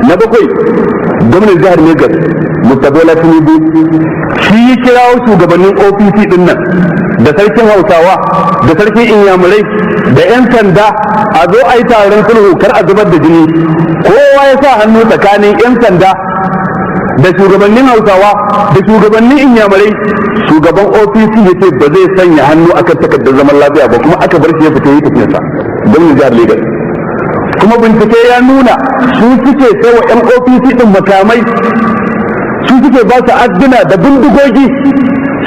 na bakwai gwamnan jihar Lagos Mustapha Tinubu shi ya kirawo shugabannin OPC din nan da sarkin Hausawa da sarkin Inyamurai da 'yan sanda a zo a yi taron sulhu kar a zubar da jini. Kowa ya sa hannu tsakanin 'yan sanda da shugabannin Hausawa da shugabannin Inyamurai. Shugaban OPC ya ce ba zai sanya hannu akan takardar zaman lafiya ba, kuma aka bar shi ya fita yi tafiyarsa gwamnan jihar Lagos. Kuma bincike ya nuna su suke sai wa 'yan OPC din makamai, su suke ba su adduna da bindigogi,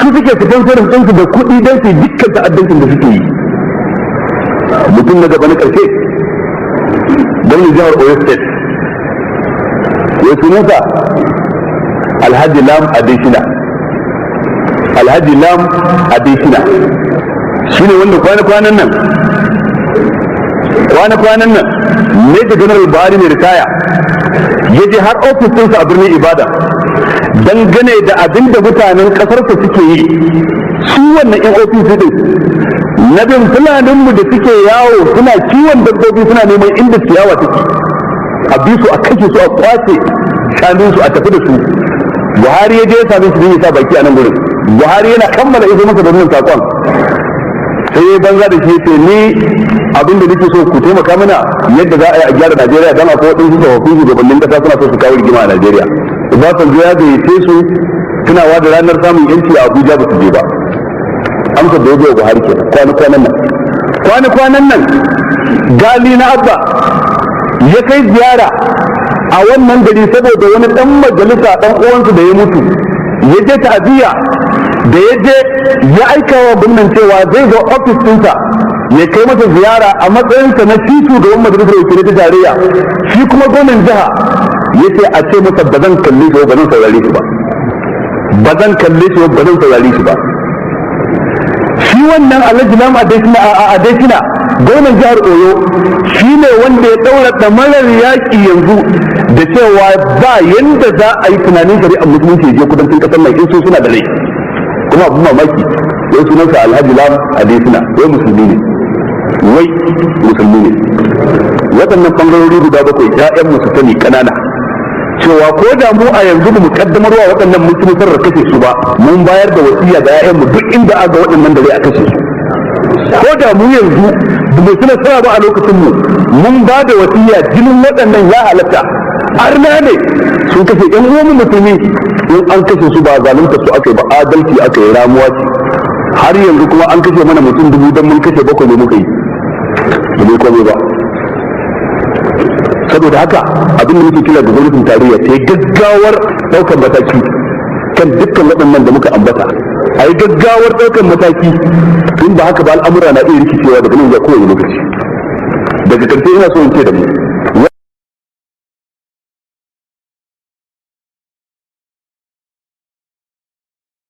su suke fitan sarin ɗinsu da kuɗi don su dukkan ta'addancin da suke yi. Mutum na gaba na ƙarshe gwamnan jihar Oyo State ya sunansa Alhaji Lam Adesina. Alhaji Lam Adesina shi ne wanda kwana-kwanan nan ne da General Buhari mai ritaya ya je har ofis ɗinsa a birnin Ibada dangane da abin da mutanen ƙasarsa suke yi. Su wannan 'yan ofis ɗin na bin fulaninmu da suke yawo suna kiwon dabbobi suna neman inda ciyawa take, a bi su a kashe su a kwace shanunsu a tafi da su. Buhari ya je ya same su don ya sa baki a nan gurin. Buhari yana kammala iso masa da wannan sakon sai ya banza da shi ce ni abinda nake so ku taimaka mana yadda za a yi a gyara Najeriya, dan akwai wadansu tsofaffin shugabannin kasa suna so su kawo rigima a Najeriya. Obasanjo ya gayyace su tunawa da ranar samun yanci a Abuja ba su je ba. Amsa da ya biya Buhari kenan kwana-kwanan nan Gali na Abba ya kai ziyara a wannan gari saboda wani dan majalisa dan uwansu da ya mutu, ya je ta'aziyya. Da ya je ya aika wa gwamnan cewa zai zo ofis ɗinsa ya kai masa ziyara a matsayinsa na shi shugaban majalisar wakilai ta tarayya. Shi kuma gwamnan jiha ya ce a ce masa ba zan kalle shi ba zan saurare shi ba, ba zan kalle shi ba zan saurare shi ba. Shi wannan Alhaji Lam Adesina gwamnan jihar Oyo shi ne wanda ya daura damarar yaƙi yanzu da cewa ba yanda za a yi tunanin shari'ar musulunci ya je kudancin ƙasar nan in so suna da rai. Kuma abin mamaki wai sunansa Alhaji Lam Adesina wai musulmi ne, wai musulmi ne. Waɗannan bangarori guda bakwai ƴaƴan musu sani ƙanana cewa ko da mu a yanzu ba mu kaddamarwa waɗannan musulmi sarar kashe su ba, mun bayar da wasiya ga ƴaƴanmu duk inda aga waɗannan da zai a kashe su. Ko da mu yanzu ba mu suna sana ba a lokacin mu mun ba da wasiya jinin waɗannan ya halatta. Arna ne sun kashe ƴan uwan musulmi, in an kashe su ba zalunta su aka yi ba, adalci aka yi, ramuwa ce. Har yanzu kuma an kashe mana mutum 1000 don mun kashe 7 ne muka yi, ba mu komai ba. Saboda haka abin da muke kira da gwamnatin tarayya ta yi gaggawar ɗaukar mataki kan dukkan waɗannan da muka ambata, a yi gaggawar ɗaukar mataki, in ba haka ba al'amura na iya rikicewa daga nan zuwa kowane lokaci. Daga ƙarshe ina so in ce da mu